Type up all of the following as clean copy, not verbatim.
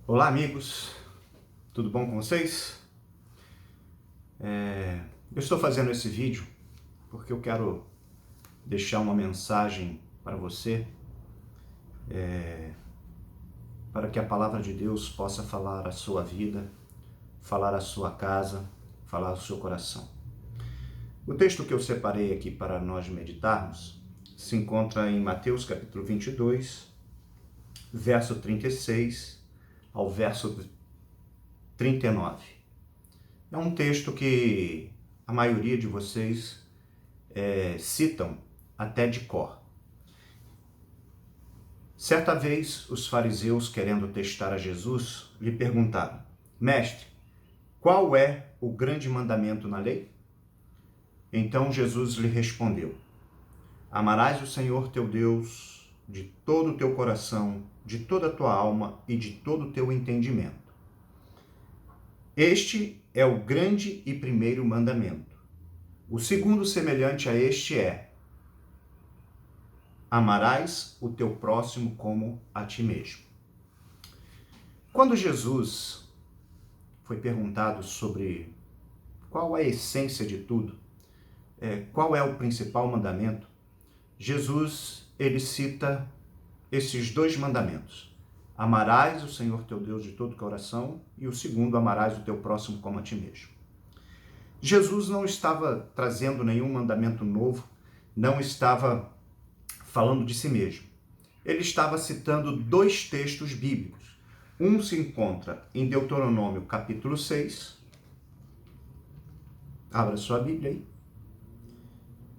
Olá, amigos, tudo bom com vocês? Eu estou fazendo esse vídeo porque eu quero deixar uma mensagem para você, para que a palavra de Deus possa falar a sua vida, falar a sua casa, falar ao seu coração. O texto que eu separei aqui para nós meditarmos se encontra em Mateus capítulo 22, verso 36 ao verso 39. É um texto que a maioria de vocês citam até de cor. Certa vez, os fariseus, querendo testar a Jesus, lhe perguntaram: Mestre, qual é o grande mandamento na lei? Então Jesus lhe respondeu: Amarás o Senhor teu Deus de todo o teu coração, de toda a tua alma e de todo o teu entendimento. Este é o grande e primeiro mandamento. O segundo, semelhante a este, é: amarás o teu próximo como a ti mesmo. Quando Jesus foi perguntado sobre qual é a essência de tudo, qual é o principal mandamento, Jesus ele cita esses dois mandamentos: amarás o Senhor teu Deus de todo o coração, e o segundo, amarás o teu próximo como a ti mesmo. Jesus não estava trazendo nenhum mandamento novo, não estava falando de si mesmo. Ele estava citando dois textos bíblicos. Um se encontra em Deuteronômio capítulo 6. Abra sua Bíblia aí.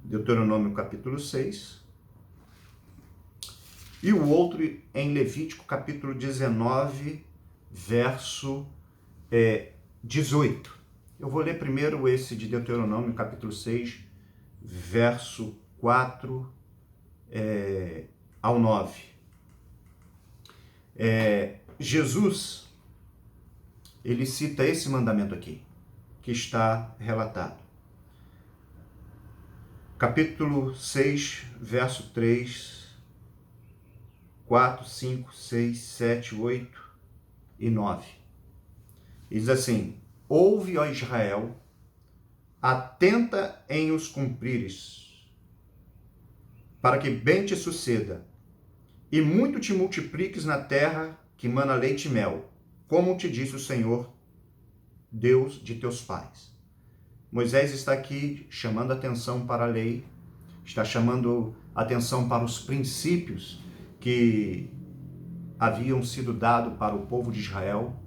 Deuteronômio capítulo 6. E o outro em Levítico capítulo 19, verso 18. Eu vou ler primeiro esse de Deuteronômio capítulo 6, verso 4 ao 9. Jesus, ele cita esse mandamento aqui, que está relatado. Capítulo 6, verso 3, 4, 5, 6, 7, 8 e 9. Diz assim: Ouve, ó Israel, atenta em os cumprires, para que bem te suceda, e muito te multipliques na terra que mana leite e mel, como te disse o Senhor, Deus de teus pais. Moisés está aqui chamando atenção para a lei, está chamando atenção para os princípios que haviam sido dados para o povo de Israel,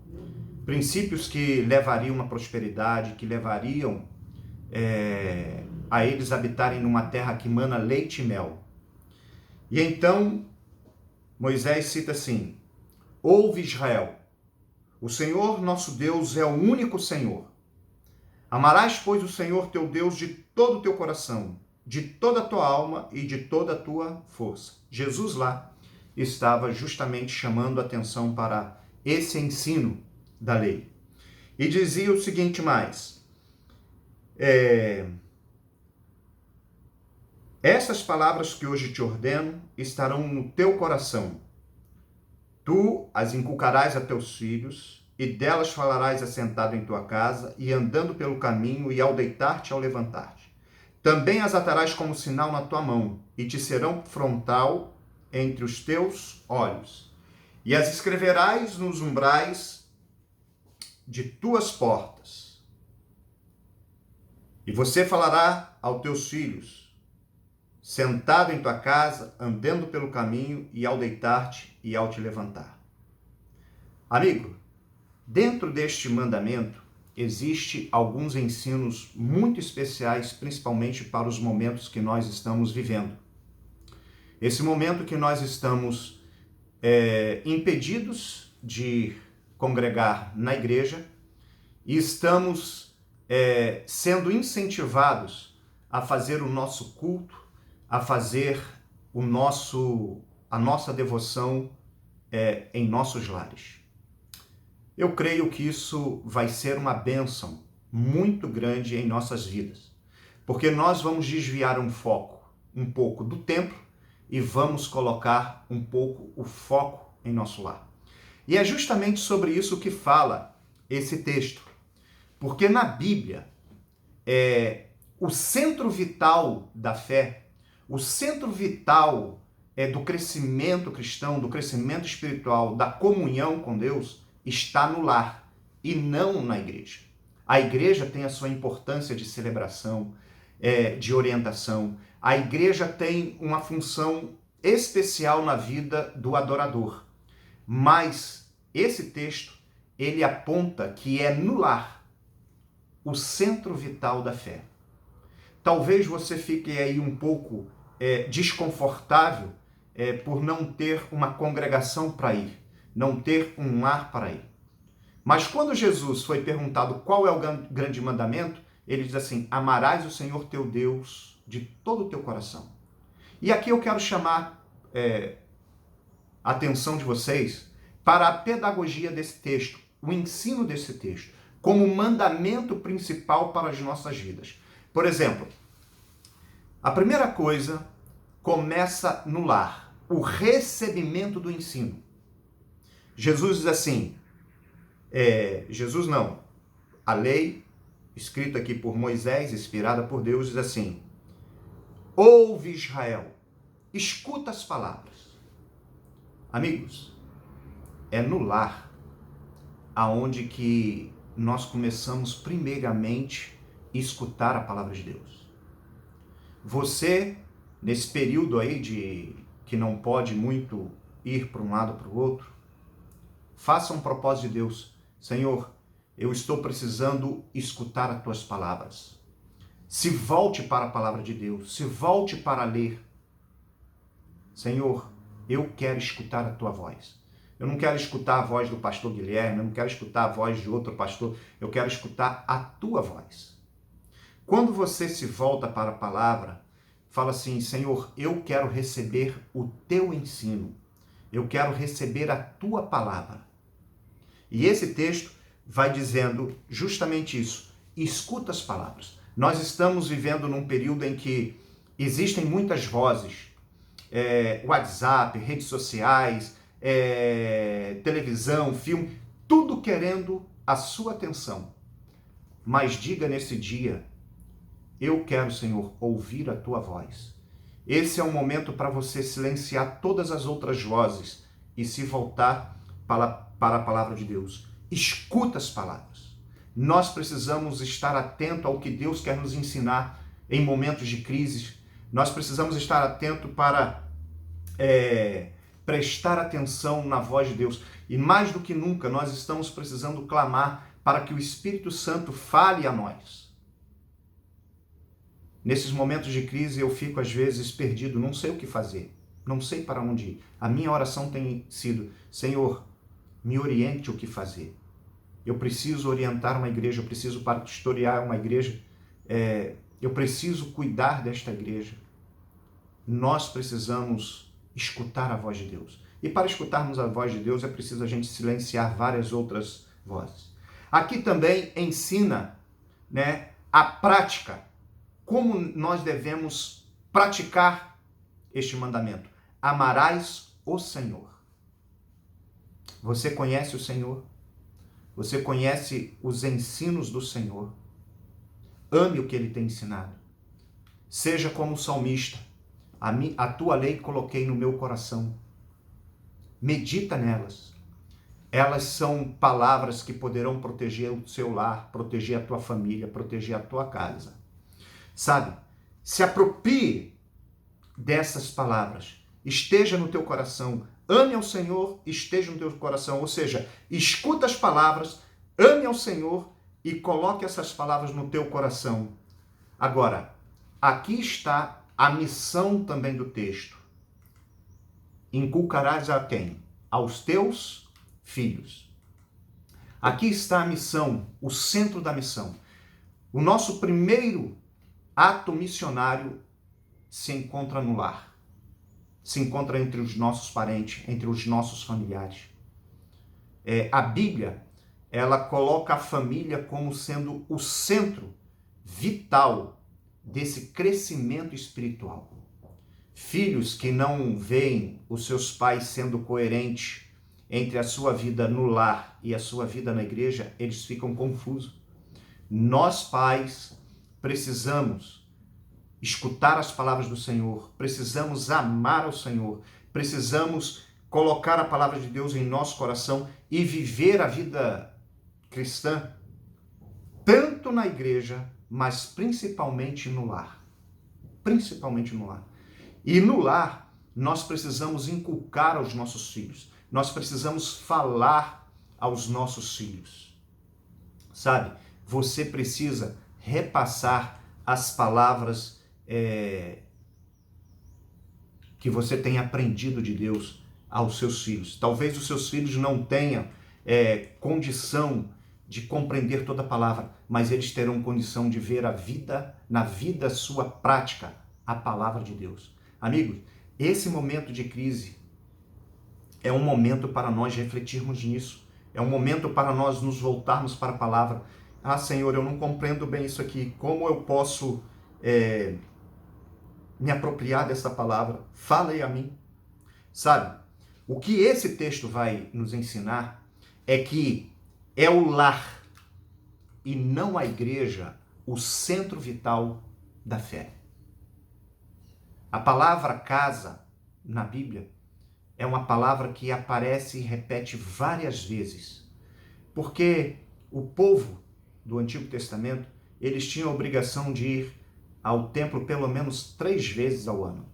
princípios que levariam à prosperidade, que levariam a eles habitarem numa terra que mana leite e mel. E então Moisés cita assim: Ouve, Israel, o Senhor nosso Deus é o único Senhor. Amarás, pois, o Senhor teu Deus de todo o teu coração, de toda a tua alma e de toda a tua força. Jesus lá estava justamente chamando atenção para esse ensino da lei. E dizia o seguinte mais: essas palavras que hoje te ordeno estarão no teu coração. Tu as inculcarás a teus filhos, e delas falarás assentado em tua casa, e andando pelo caminho, e ao deitar-te e ao levantar-te. Também as atarás como sinal na tua mão, e te serão frontal entre os teus olhos. E as escreverás nos umbrais de tuas portas. E você falará aos teus filhos, sentado em tua casa, andando pelo caminho, e ao deitar-te e ao te levantar. Amigo, dentro deste mandamento, existe alguns ensinos muito especiais, principalmente para os momentos que nós estamos vivendo. Esse momento que nós estamos impedidos de congregar na igreja e estamos sendo incentivados a fazer o nosso culto, a fazer a nossa devoção em nossos lares. Eu creio que isso vai ser uma bênção muito grande em nossas vidas, porque nós vamos desviar um pouco do templo, e vamos colocar um pouco o foco em nosso lar. E é justamente sobre isso que fala esse texto. Porque na Bíblia, o centro vital da fé, o centro vital do crescimento cristão, do crescimento espiritual, da comunhão com Deus, está no lar e não na igreja. A igreja tem a sua importância de celebração, de orientação. A igreja tem uma função especial na vida do adorador. Mas esse texto, ele aponta que é no lar o centro vital da fé. Talvez você fique aí um pouco desconfortável por não ter uma congregação para ir, não ter um lar para ir. Mas quando Jesus foi perguntado qual é o grande mandamento, ele diz assim: amarás o Senhor teu Deus de todo o teu coração. E aqui eu quero chamar a atenção de vocês para a pedagogia desse texto, o ensino desse texto, como mandamento principal para as nossas vidas. Por exemplo, a primeira coisa começa no lar, o recebimento do ensino. Jesus diz assim, a lei, escrita aqui por Moisés, inspirada por Deus, diz assim: ouve Israel, escuta as palavras. Amigos, é no lar aonde que nós começamos primeiramente a escutar a palavra de Deus. Você, nesse período aí que não pode muito ir para um lado para o outro, faça um propósito de Deus. Senhor, eu estou precisando escutar as tuas palavras. Se volte para a palavra de Deus, se volte para ler. Senhor, eu quero escutar a tua voz. Eu não quero escutar a voz do pastor Guilherme, eu não quero escutar a voz de outro pastor, eu quero escutar a tua voz. Quando você se volta para a palavra, fala assim: Senhor, eu quero receber o teu ensino, eu quero receber a tua palavra. E esse texto vai dizendo justamente isso: escuta as palavras. Nós estamos vivendo num período em que existem muitas vozes, WhatsApp, redes sociais, televisão, filme, tudo querendo a sua atenção. Mas diga nesse dia: eu quero, Senhor, ouvir a tua voz. Esse é o momento para você silenciar todas as outras vozes e se voltar para a palavra de Deus. Escuta as palavras. Nós precisamos estar atento ao que Deus quer nos ensinar em momentos de crise. Nós precisamos estar atento para prestar atenção na voz de Deus. E mais do que nunca, nós estamos precisando clamar para que o Espírito Santo fale a nós. Nesses momentos de crise eu fico às vezes perdido, não sei o que fazer, não sei para onde ir. A minha oração tem sido: Senhor, me oriente o que fazer. Eu preciso orientar uma igreja, eu preciso pastorear uma igreja, eu preciso cuidar desta igreja. Nós precisamos escutar a voz de Deus. E para escutarmos a voz de Deus é preciso a gente silenciar várias outras vozes. Aqui também ensina, a prática, como nós devemos praticar este mandamento. Amarás o Senhor. Você conhece o Senhor? Você conhece os ensinos do Senhor? Ame o que Ele tem ensinado. Seja como o salmista: a tua lei coloquei no meu coração. Medita nelas. Elas são palavras que poderão proteger o seu lar, proteger a tua família, proteger a tua casa. Sabe? Se aproprie dessas palavras. Esteja no teu coração. Ame ao Senhor, esteja no teu coração. Ou seja, escuta as palavras, ame ao Senhor e coloque essas palavras no teu coração. Agora, aqui está a missão também do texto. Inculcarás a quem? Aos teus filhos. Aqui está a missão, o centro da missão. O nosso primeiro ato missionário se encontra no lar. Se encontra entre os nossos parentes, entre os nossos familiares. A Bíblia, ela coloca a família como sendo o centro vital desse crescimento espiritual. Filhos que não veem os seus pais sendo coerentes entre a sua vida no lar e a sua vida na igreja, eles ficam confusos. Nós, pais, precisamos escutar as palavras do Senhor, precisamos amar ao Senhor, precisamos colocar a palavra de Deus em nosso coração e viver a vida cristã, tanto na igreja, mas principalmente no lar. Principalmente no lar. E no lar, nós precisamos inculcar aos nossos filhos, nós precisamos falar aos nossos filhos. Sabe, você precisa repassar as palavras que você tem aprendido de Deus aos seus filhos. Talvez os seus filhos não tenham condição de compreender toda a palavra, mas eles terão condição de ver na vida sua prática, a palavra de Deus. Amigos, esse momento de crise é um momento para nós refletirmos nisso. É um momento para nós nos voltarmos para a palavra. Ah, Senhor, eu não compreendo bem isso aqui. Como eu posso me apropriar dessa palavra? Fala aí a mim. Sabe, o que esse texto vai nos ensinar é que é o lar e não a igreja o centro vital da fé. A palavra casa na Bíblia é uma palavra que aparece e repete várias vezes, porque o povo do Antigo Testamento, eles tinham a obrigação de ir ao templo pelo menos 3 vezes ao ano.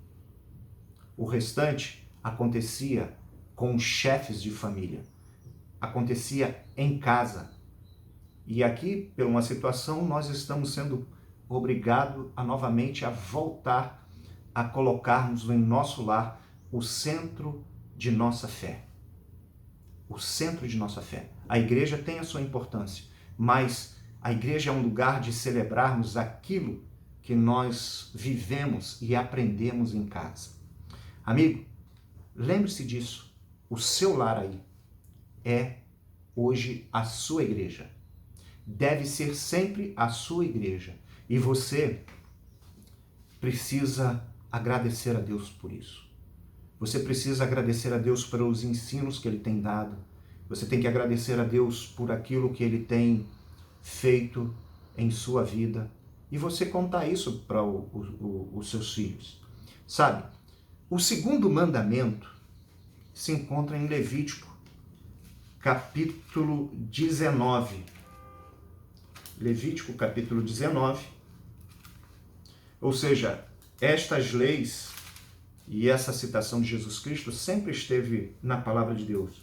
O restante acontecia com os chefes de família, acontecia em casa. E aqui, por uma situação, nós estamos sendo obrigados novamente a voltar a colocarmos em nosso lar o centro de nossa fé. O centro de nossa fé. A igreja tem a sua importância, mas a igreja é um lugar de celebrarmos aquilo que nós vivemos e aprendemos em casa. Amigo, lembre-se disso. O seu lar aí é hoje a sua igreja. Deve ser sempre a sua igreja. E você precisa agradecer a Deus por isso. Você precisa agradecer a Deus pelos ensinos que Ele tem dado. Você tem que agradecer a Deus por aquilo que Ele tem feito em sua vida. E você contar isso para os seus filhos. Sabe, o segundo mandamento se encontra em Levítico, capítulo 19. Levítico, capítulo 19. Ou seja, estas leis e essa citação de Jesus Cristo sempre esteve na palavra de Deus.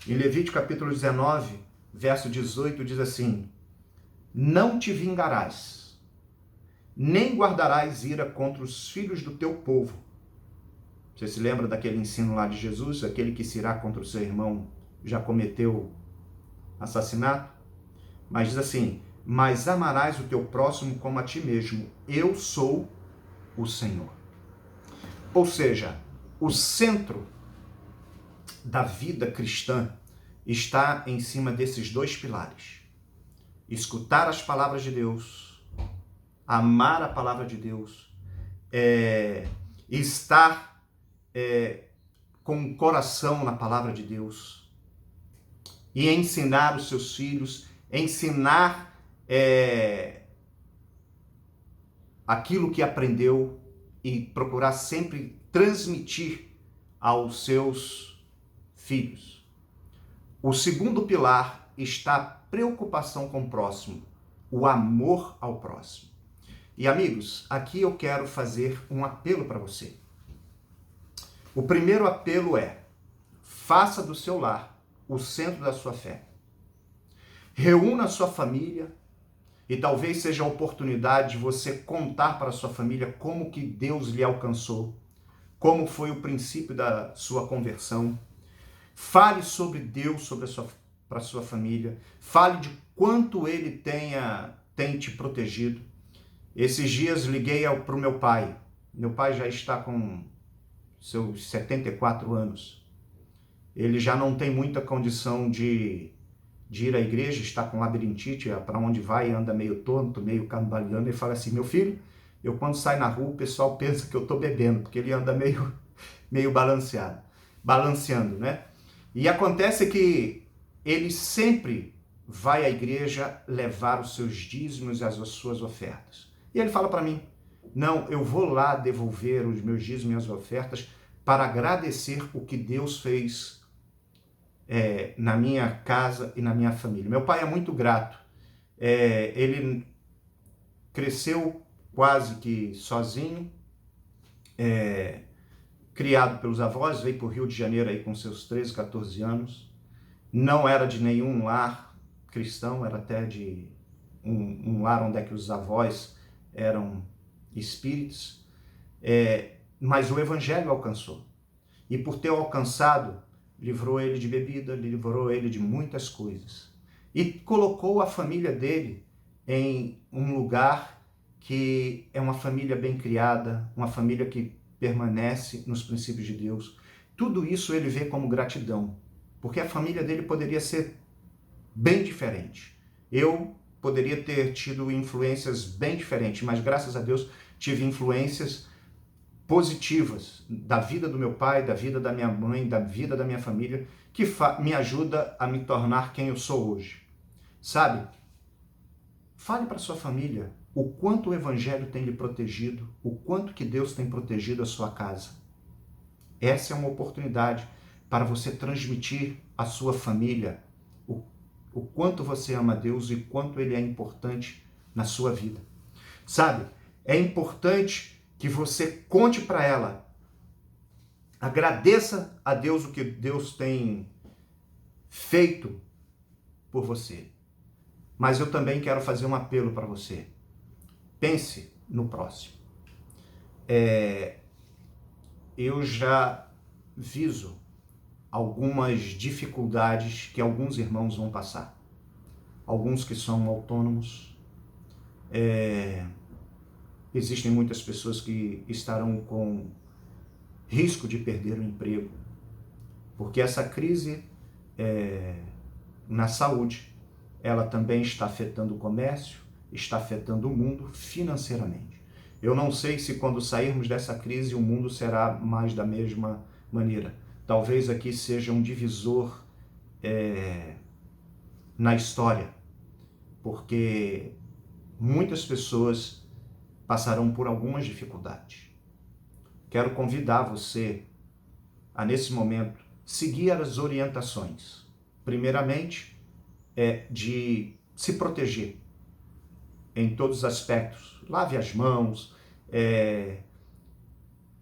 Em Levítico, capítulo 19, verso 18, diz assim: não te vingarás, nem guardarás ira contra os filhos do teu povo. Você se lembra daquele ensino lá de Jesus? Aquele que se irá contra o seu irmão já cometeu assassinato? Mas diz assim: mas amarás o teu próximo como a ti mesmo. Eu sou o Senhor. Ou seja, o centro da vida cristã está em cima desses 2 pilares. Escutar as palavras de Deus, amar a palavra de Deus, estar com o coração na palavra de Deus e ensinar os seus filhos, ensinar aquilo que aprendeu e procurar sempre transmitir aos seus filhos. O segundo pilar está a preocupação com o próximo, o amor ao próximo. E amigos, aqui eu quero fazer um apelo para você. O primeiro apelo é: faça do seu lar o centro da sua fé. Reúna a sua família e talvez seja a oportunidade de você contar para a sua família como que Deus lhe alcançou, como foi o princípio da sua conversão. Fale sobre Deus para a sua família. Fale de quanto Ele tem te protegido. Esses dias liguei para o meu pai. Meu pai já está com seus 74 anos. Ele já não tem muita condição de ir à igreja, está com labirintite, para onde vai anda meio tonto, meio cambaleando. Ele fala assim: meu filho, eu quando saio na rua o pessoal pensa que eu estou bebendo, porque ele anda meio balanceando, né? E acontece que ele sempre vai à igreja levar os seus dízimos e as suas ofertas. E ele fala para mim, não, eu vou lá devolver os meus dízimos e as ofertas para agradecer o que Deus fez na minha casa e na minha família. Meu pai é muito grato. Ele cresceu quase que sozinho, criado pelos avós, veio para o Rio de Janeiro aí com seus 13, 14 anos. Não era de nenhum lar cristão, era até de um lar onde é que os avós eram espíritos, mas o evangelho alcançou. E por ter alcançado, livrou ele de bebida, livrou ele de muitas coisas. E colocou a família dele em um lugar que é uma família bem criada, uma família que permanece nos princípios de Deus. Tudo isso ele vê como gratidão, porque a família dele poderia ser bem diferente. Eu poderia ter tido influências bem diferentes, mas graças a Deus tive influências positivas da vida do meu pai, da vida da minha mãe, da vida da minha família, que me ajuda a me tornar quem eu sou hoje. Sabe? Fale para sua família o quanto o evangelho tem lhe protegido, o quanto que Deus tem protegido a sua casa. Essa é uma oportunidade para você transmitir à sua família o quanto você ama Deus e o quanto Ele é importante na sua vida. Sabe? É importante que você conte para ela, agradeça a Deus o que Deus tem feito por você. Mas eu também quero fazer um apelo para você. Pense no próximo. Eu já viso algumas dificuldades que alguns irmãos vão passar. Alguns que são autônomos. Existem muitas pessoas que estarão com risco de perder o emprego. Porque essa crise na saúde, ela também está afetando o comércio, está afetando o mundo financeiramente. Eu não sei se quando sairmos dessa crise o mundo será mais da mesma maneira. Talvez aqui seja um divisor na história, porque muitas pessoas passarão por algumas dificuldades. Quero convidar você a, nesse momento, seguir as orientações. Primeiramente, de se proteger em todos os aspectos. Lave as mãos,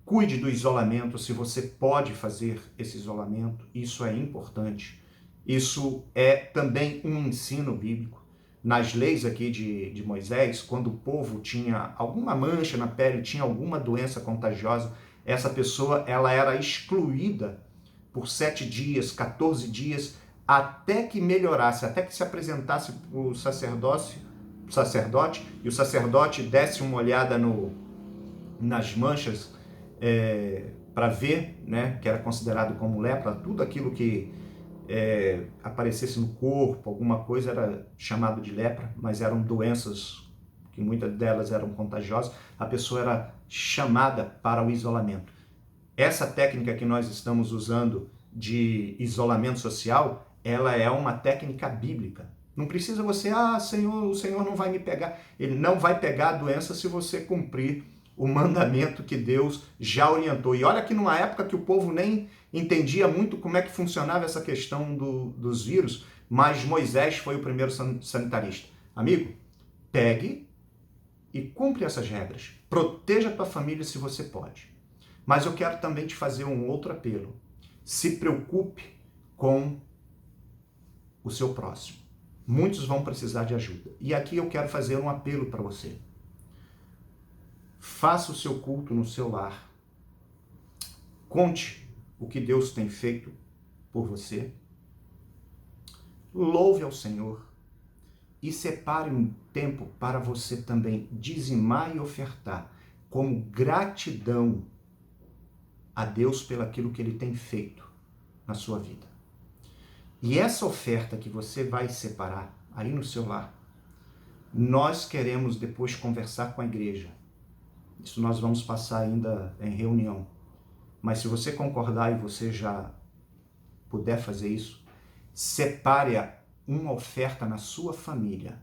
cuide do isolamento, se você pode fazer esse isolamento, isso é importante. Isso é também um ensino bíblico. Nas leis aqui de Moisés, quando o povo tinha alguma mancha na pele, tinha alguma doença contagiosa, essa pessoa ela era excluída por 7 dias, 14 dias, até que melhorasse, até que se apresentasse para o sacerdote e o sacerdote desse uma olhada nas manchas para ver, né, que era considerado como lepra, tudo aquilo que aparecesse no corpo, alguma coisa era chamado de lepra, mas eram doenças que muitas delas eram contagiosas, a pessoa era chamada para o isolamento. Essa técnica que nós estamos usando de isolamento social, ela é uma técnica bíblica. Não precisa você, Senhor, o Senhor não vai me pegar. Ele não vai pegar a doença se você cumprir o mandamento que Deus já orientou. E olha que numa época que o povo nem entendia muito como é que funcionava essa questão dos vírus, mas Moisés foi o primeiro sanitarista. Amigo, pegue e cumpre essas regras. Proteja a tua família se você pode. Mas eu quero também te fazer um outro apelo. Se preocupe com o seu próximo. Muitos vão precisar de ajuda. E aqui eu quero fazer um apelo para você. Faça o seu culto no seu lar. Conte o que Deus tem feito por você. Louve ao Senhor. E separe um tempo para você também dizimar e ofertar como gratidão a Deus pelaquilo que Ele tem feito na sua vida. E essa oferta que você vai separar aí no seu lar, nós queremos depois conversar com a igreja. Isso nós vamos passar ainda em reunião. Mas se você concordar e você já puder fazer isso, separe uma oferta na sua família,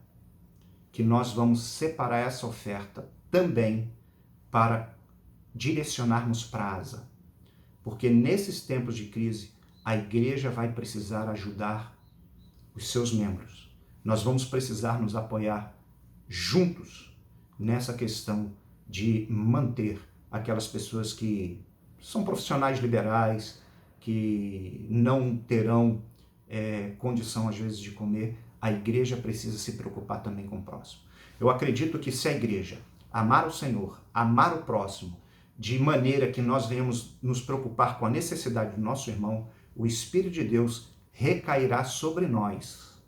que nós vamos separar essa oferta também para direcionarmos para a ASA. Porque nesses tempos de crise, a igreja vai precisar ajudar os seus membros. Nós vamos precisar nos apoiar juntos nessa questão de manter aquelas pessoas que são profissionais liberais, que não terão condição às vezes de comer. A igreja precisa se preocupar também com o próximo. Eu acredito que se a igreja amar o Senhor, amar o próximo, de maneira que nós venhamos nos preocupar com a necessidade do nosso irmão, o Espírito de Deus recairá sobre nós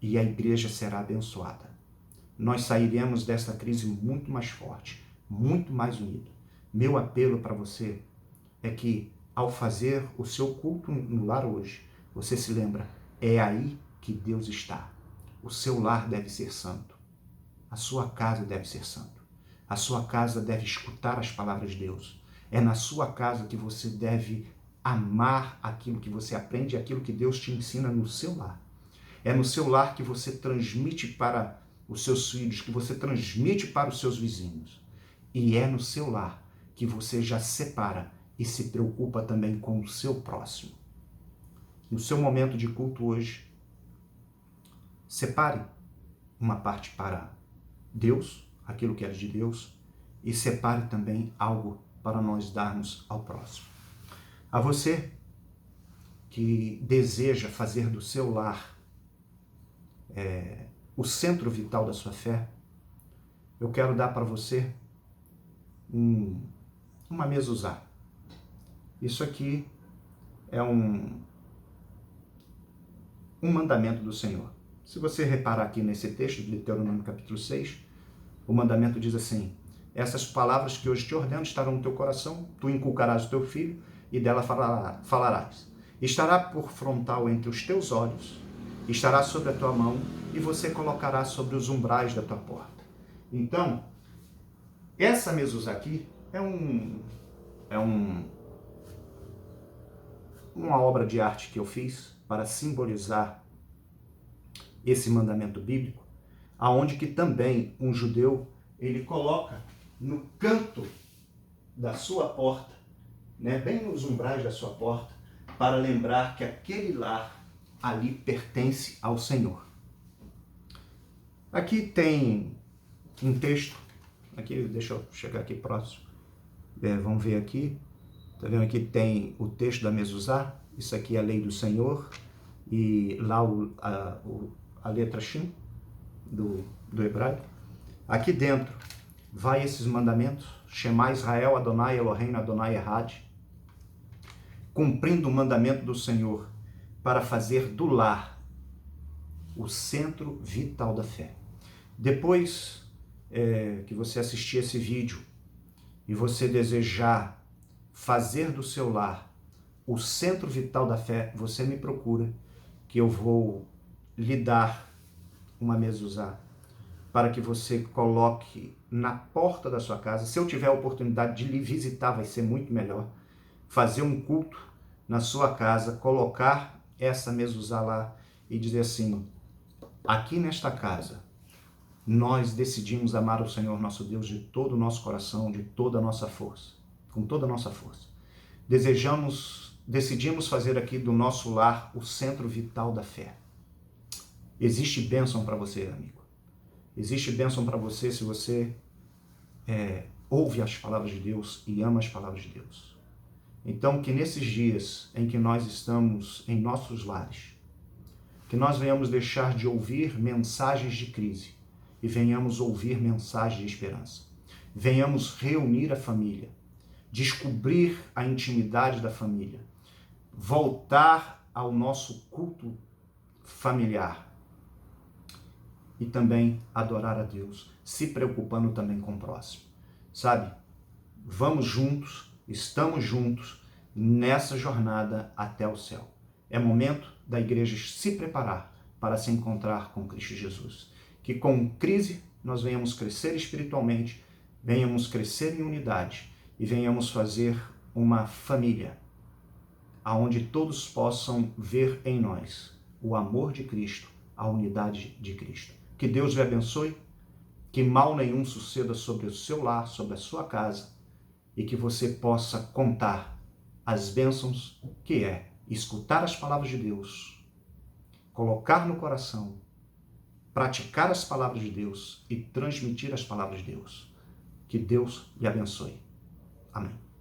e a igreja será abençoada. Nós sairemos desta crise muito mais forte, muito mais unido. Meu apelo para você é que, ao fazer o seu culto no lar hoje, você se lembra, é aí que Deus está. O seu lar deve ser santo. A sua casa deve ser santa. A sua casa deve escutar as palavras de Deus. É na sua casa que você deve amar aquilo que você aprende, aquilo que Deus te ensina no seu lar. É no seu lar que você transmite para os seus filhos, que você transmite para os seus vizinhos. E é no seu lar que você já separa e se preocupa também com o seu próximo. No seu momento de culto hoje, separe uma parte para Deus, aquilo que é de Deus, e separe também algo para nós darmos ao próximo. A você que deseja fazer do seu lar o centro vital da sua fé, eu quero dar para você uma mezuzá. Isso aqui é um mandamento do Senhor. Se você reparar aqui nesse texto de Deuteronômio capítulo 6, o mandamento diz assim: essas palavras que hoje te ordeno estarão no teu coração, tu inculcarás o teu filho e dela falarás. Estará por frontal entre os teus olhos, estará sobre a tua mão e você colocará sobre os umbrais da tua porta. Então, essa mezuzá aqui é uma obra de arte que eu fiz para simbolizar esse mandamento bíblico, aonde que também um judeu, ele coloca no canto da sua porta, né, bem nos umbrais da sua porta, para lembrar que aquele lar ali pertence ao Senhor. Aqui tem um texto, aqui, deixa eu chegar aqui próximo, vamos ver aqui, tá vendo? Aqui tem o texto da mezuzá, isso aqui é a lei do Senhor, e lá a letra Shin do hebraico. Aqui dentro vai esses mandamentos: Shema Israel, Adonai Eloheinu, Adonai Echad, cumprindo o mandamento do Senhor para fazer do lar o centro vital da fé. Depois que você assistir esse vídeo e você desejar fazer do seu lar o centro vital da fé, você me procura, que eu vou lhe dar uma mezuzá para que você coloque na porta da sua casa. Se eu tiver a oportunidade de lhe visitar, vai ser muito melhor. Fazer um culto na sua casa, colocar essa mezuzá lá e dizer assim: aqui nesta casa, nós decidimos amar o Senhor nosso Deus de todo o nosso coração, de toda a nossa força, com toda a nossa força. Decidimos fazer aqui do nosso lar o centro vital da fé. Existe bênção para você, amigo. Existe bênção para você se você ouve as palavras de Deus e ama as palavras de Deus. Então, que nesses dias em que nós estamos em nossos lares, que nós venhamos deixar de ouvir mensagens de crise e venhamos ouvir mensagens de esperança. Venhamos reunir a família, descobrir a intimidade da família, voltar ao nosso culto familiar e também adorar a Deus, se preocupando também com o próximo. Sabe? Vamos juntos, estamos juntos nessa jornada até o céu. É momento da igreja se preparar para se encontrar com Cristo Jesus. Que com crise nós venhamos crescer espiritualmente, venhamos crescer em unidade e venhamos fazer uma família aonde todos possam ver em nós o amor de Cristo, a unidade de Cristo. Que Deus lhe abençoe, que mal nenhum suceda sobre o seu lar, sobre a sua casa, e que você possa contar as bênçãos que é escutar as palavras de Deus, colocar no coração, praticar as palavras de Deus e transmitir as palavras de Deus. Que Deus lhe abençoe. Amém.